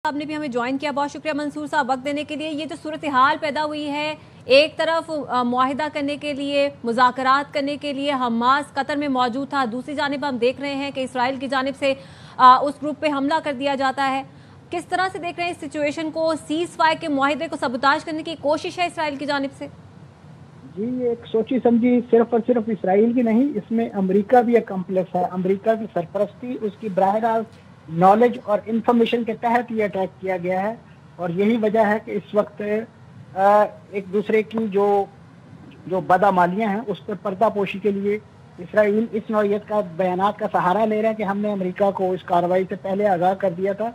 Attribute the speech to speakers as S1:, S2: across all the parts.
S1: साहब ने भी हमें ज्वाइन किया। बहुत शुक्रिया मंसूर साहब वक्त देने के लिए। ये जो सूरत हाल पैदा हुई है, एक तरफ मुआहिदा करने के लिए, मुज़ाकरात करने के लिए हमास कतर में मौजूद था, दूसरी जानिब हम देख रहे हैं कि इसराइल की जानिब से उस ग्रुप पे हमला कर दिया जाता है। किस तरह से देख रहे हैं इस सिचुएशन को? सीज फायर के मुआहिदे को सबुताज करने की कोशिश है इसराइल की जानिब से?
S2: जी, एक सोची समझी सिर्फ और सिर्फ इसराइल की नहीं, इसमें अमेरिका भी एक कॉम्प्लेक्स है। अमेरिका की सरपरस्ती, उसकी बराह रास्त नॉलेज और इंफॉर्मेशन के तहत ये अटैक किया गया है। और यही वजह है कि इस वक्त एक दूसरे की जो बदअमालियां हैं उस पर पर्दापोशी के लिए इसराइल इस नौइयत का बयानात का सहारा ले रहा है कि हमने अमेरिका को इस कार्रवाई से पहले आगाह कर दिया था।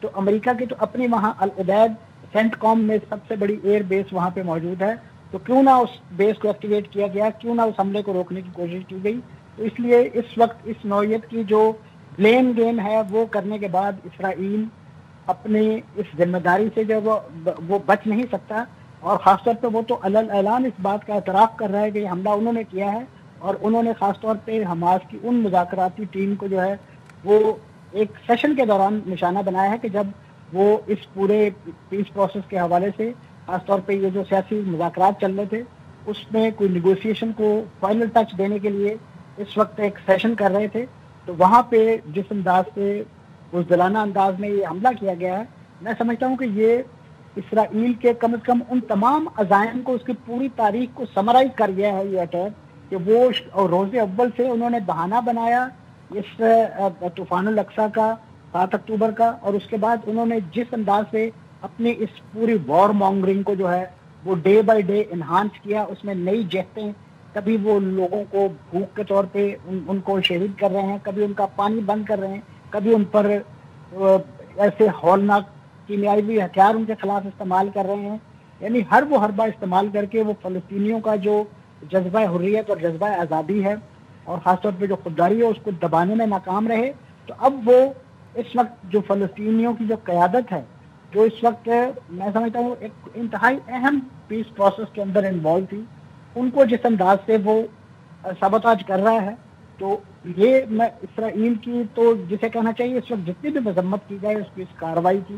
S2: तो अमेरिका की तो अपनी वहाँ अल उदैद सेंटकॉम में सबसे बड़ी एयर बेस वहाँ पे मौजूद है, तो क्यों ना उस बेस को एक्टिवेट किया गया, क्यों ना उस हमले को रोकने की कोशिश की गई। तो इसलिए इस वक्त इस नौइयत की जो ब्लेम गेम है वो करने के बाद इसराइल अपनी इस जिम्मेदारी से जो वो बच नहीं सकता। और खासतौर पे वो तो अलल ऐलान इस बात का एतराफ़ कर रहा है कि हमला उन्होंने किया है, और उन्होंने खासतौर पे हमास की उन मुज़ाकराती टीम को जो है वो एक सेशन के दौरान निशाना बनाया है कि जब वो इस पूरे पीस प्रोसेस के हवाले से खासतौर पे ये जो सियासी मुज़ाकरात चल रहे थे उसमें कोई निगोशिएशन को फाइनल टच देने के लिए इस वक्त एक सेशन कर रहे थे। तो वहाँ पे जिस अंदाज से बुज़दिलाना अंदाज में ये हमला किया गया है, मैं समझता हूँ कि ये इसराइल के कम से कम उन तमाम अज़ाइम को, उसकी पूरी तारीख को समराइज कर गया है ये अटैक, कि वो रोज़े अव्वल से उन्होंने बहाना बनाया इस तूफ़ानुल अक्सा का 7 अक्टूबर का, और उसके बाद उन्होंने जिस अंदाज से अपनी इस पूरी वॉर मॉन्गरिंग को जो है वो डे बाय डे इन्हांस किया, उसमें नई जेटें, कभी वो लोगों को भूख के तौर पे उनको शहीद कर रहे हैं, कभी उनका पानी बंद कर रहे हैं, कभी उन पर ऐसे हौलनाक कीमियावी हथियार उनके खिलाफ इस्तेमाल कर रहे हैं। यानी हर वो हरबा इस्तेमाल करके वो फ़लस्तीनियों का जो जज्बा हुर्रियत और जज्बा आज़ादी है और ख़ासतौर पे जो खुददारी है उसको दबाने में नाकाम रहे। तो अब वो इस वक्त जो फ़लस्तीनियों की जो क़यादत है, जो इस वक्त मैं समझता हूँ एक इंतहाई अहम पीस प्रोसेस के अंदर इन्वॉल्व थी, उनको जिस अंदाज से वो सबताज कर रहा है, तो ये मैं इसराइल की तो जिसे कहना चाहिए इस वक्त जितनी भी मजम्मत की जाए उसकी इस कार्रवाई की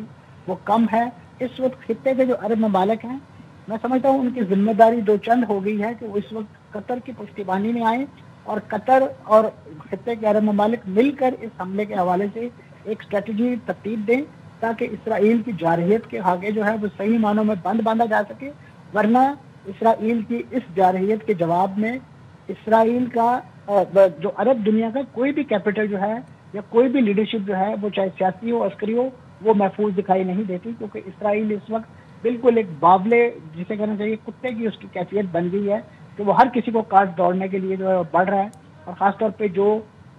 S2: वो कम है। इस वक्त खित्ते के जो अरब ममालिक हैं, मैं समझता हूँ उनकी जिम्मेदारी दो चंद हो गई है कि वो इस वक्त कतर की पुश्तबानी में आए और कतर और खित्ते के अरब ममालिक मिलकर इस हमले के हवाले से एक स्ट्रेटजी तरतीब दें ताकि इसराइल की जारहियत के आगे जो है वो सही मानों में बंद बांधा जा सके। वरना इसराइल की इस जारहियत के जवाब में इसराइल का जो अरब दुनिया का कोई भी कैपिटल जो है या कोई भी लीडरशिप जो है वो चाहे सियासी हो अस्करी हो वो महफूज दिखाई नहीं देती, क्योंकि इसराइल इस वक्त बिल्कुल एक बावले जिसे कहना चाहिए कुत्ते की उसकी कैफियत बन गई है कि वो हर किसी को काट दौड़ने के लिए जो है बढ़ रहा है। और ख़ासतौर पर जो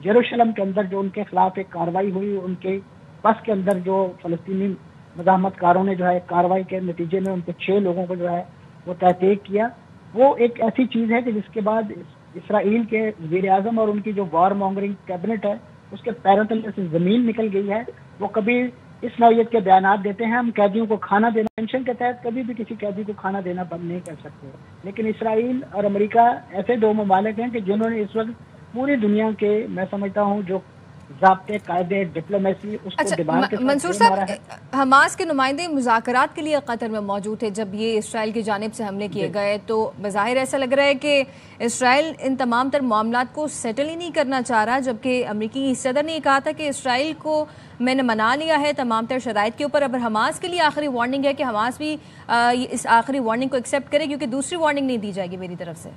S2: यरूशलेम के अंदर जो उनके खिलाफ एक कार्रवाई हुई, उनके बस के अंदर जो फ़लस्तीनी मज़ाहमतकारों ने जो है कार्रवाई के नतीजे में उनके 6 लोगों को जो है वो तहक़ीक़ किया, वो एक ऐसी चीज़ है कि जिसके बाद इसराइल के वज़ीर-ए-आज़म और उनकी जो वॉर मॉन्गरिंग कैबिनेट है उसके पैरों तले से ज़मीन निकल गई है। वो कभी इस नौइयत के बयानात देते हैं हम कैदियों को खाना देना पेंशन के तहत, कभी भी किसी कैदी को खाना देना बंद नहीं कर सकते। लेकिन इसराइल और अमेरिका ऐसे 2 ममालिक हैं कि जिन्होंने इस वक्त पूरी दुनिया के मैं समझता हूँ जो ज़ाब्ते कायदे डिप्लोमेसी उसको दीवार के साथ
S1: मंसूर साहब, हमास के नुमाइंदे मुज़ाकरात के लिए कतर में मौजूद थे जब ये इसराइल की जानिब से हमले किए गए, तो बज़ाहिर ऐसा लग रहा है कि इसराइल इन तमाम तर मामलात को सेटल ही नहीं करना चाह रहा, जबकि अमेरिकी सदर ने ये कहा था कि इसराइल को मैंने मना लिया है तमाम तर शराइत के ऊपर। अब हमास के लिए आखिरी वार्निंग है कि हमास भी इस आखिरी वार्निंग को एक्सेप्ट करे, क्योंकि दूसरी वार्निंग नहीं दी जाएगी मेरी तरफ से।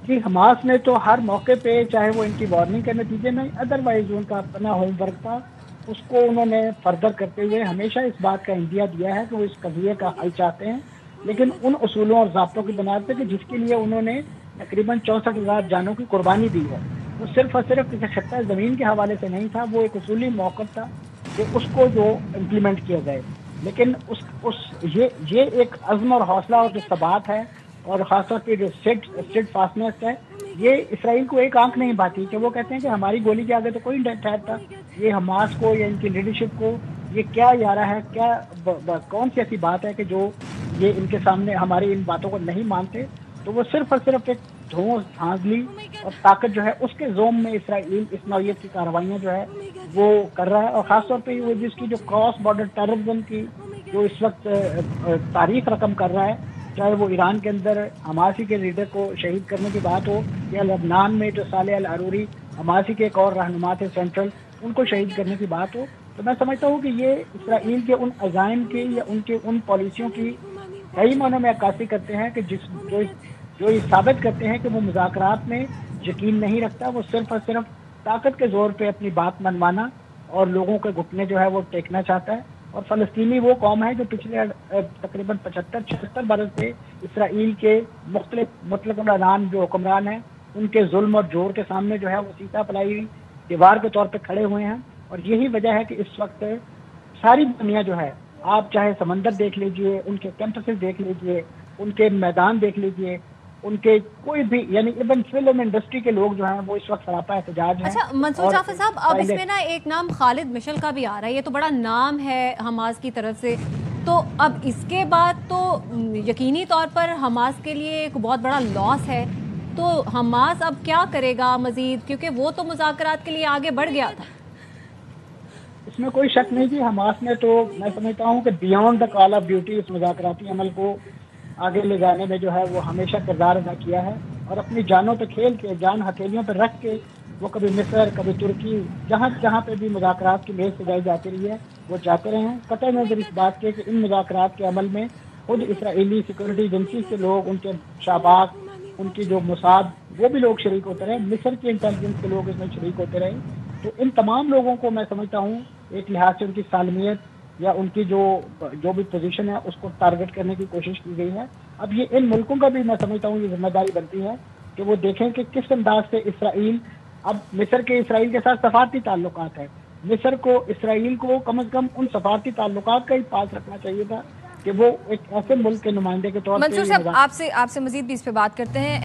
S2: जी, हमास ने तो हर मौके पे चाहे वो इनकी वार्निंग के नतीजे में अदरवाइज उनका अपना होमवर्क था उसको उन्होंने फर्दर करते हुए हमेशा इस बात का इंदिया दिया है कि वो इस कज़िये का हल चाहते हैं, लेकिन उन उसूलों और ज़ाब्तों की बुनियाद पर कि जिसके लिए उन्होंने तकरीबन 64,000 जानों की कुर्बानी दी है, वो सिर्फ और सिर्फ किसी खत्ता ज़मीन के हवाले से नहीं था, वो एक उसूली मौक़िफ़ था कि उसको जो इम्प्लीमेंट किया जाए। लेकिन ये एक अज़्म और हौसला और जो सबात है और ख़ासतौर पर जो स्टेट फास्टनेस है, ये इसराइल को एक आंख नहीं भाती कि वो कहते हैं कि हमारी गोली के आगे तो कोई नहीं ठहरता। ये हमास को या इनकी लीडरशिप को ये क्या यारा है, क्या कौन सी ऐसी बात है कि जो ये इनके सामने हमारी इन बातों को नहीं मानते। तो वो सिर्फ और सिर्फ एक धौंस धांधली और ताकत जो है उसके जोम में इसराइल इस नौयत की कार्रवाइयाँ जो है वो कर रहा है। और ख़ासतौर पे वो जिसकी जो क्रॉस बॉर्डर टेररिज्म की जो इस वक्त तारीख रकम कर रहा है, चाहे वो ईरान के अंदर हमासी के लीडर को शहीद करने की बात हो, या लबनान में जो सालेह अल अरूरी हमासी के एक और रहनुमा थे सेंट्रल, उनको शहीद करने की बात हो, तो मैं समझता हूँ कि ये इसराइल के उन अज़ाइम की या उनके उन पॉलिसियों की कई मानों में अक्कासी करते हैं कि जो ये साबित करते हैं कि वो मुज़ाकरात में यकीन नहीं रखता, वो सिर्फ और सिर्फ ताकत के जोर पे अपनी बात मनवाना और लोगों के घुटने जो है वो टेकना चाहता है। और फ़लस्तीनी वो कौम है जो पिछले तकरीबन 75-76 बरस से इसराइल के मुख्तलिफ जो हुक्मरान हैं उनके जुल्म और जोर के सामने जो है वो सीता पलाई हुई दीवार के तौर पे खड़े हुए हैं। और यही वजह है कि इस वक्त सारी दुनिया जो है, आप चाहे समंदर देख लीजिए, उनके कैंपसेस देख लीजिए, उनके मैदान देख लीजिए, उनके कोई भी यानी इवन फिल्म इंडस्ट्री के लोग जो हैं वो इस वक्त सरापा एहतजाज हैं।
S1: अच्छा मंसूर जाफर साहब, अब इसमें ना एक नाम खालिद मिशेल का भी आ रहा है, ये तो बड़ा नाम है हमास की तरफ से, तो अब इसके बाद तो यकीनी तौर पर हमास के लिए एक बहुत बड़ा लॉस है। तो हमास अब क्या करेगा मजीद, क्योंकि वो तो मुज़ाकरात के लिए आगे बढ़ गया था।
S2: इसमें कोई शक नहीं कि हमास ने तो मैं समझता हूँ कि beyond the call of duty इस मुज़ाकराती अमल को आगे ले जाने में जो है वो हमेशा किरदार अदा किया है। और अपनी जानों पे खेल के, जान हथेलियों पे रख के वो कभी मिस्र, कभी तुर्की, जहाँ पे भी मुज़ाकरात की मेज़ सजाई जाती रही है वो जाते रहे हैं। कतई नज़र इस बात के कि इन मुज़ाकरात के अमल में खुद इसराइली सिक्योरिटी एजेंसी के लोग, उनके शाबाक, उनकी जो मोसाद, वो भी लोग शरीक होते रहे, मिस्र के इंटेलिजेंस के लोग इसमें शरीक होते रहे। तो इन तमाम लोगों को मैं समझता हूँ एक लिहाज से उनकी सालमियत या उनकी जो भी पोजीशन है उसको टारगेट करने की कोशिश की गई है। अब ये इन मुल्कों का भी मैं समझता हूँ ये जिम्मेदारी बनती है कि वो देखें कि किस अंदाज से इसराइल, अब मिस्र के इसराइल के साथ सफारती ताल्लुकात है, मिस्र को इसराइल को कम से कम उन सफारती ताल्लुकात का ही पास रखना चाहिए था कि वो एक ऐसे मुल्क के नुमाइंदे के तौर पर।
S1: मंसूर साहब, आपसे मजीद भी इस पे बात करते हैं।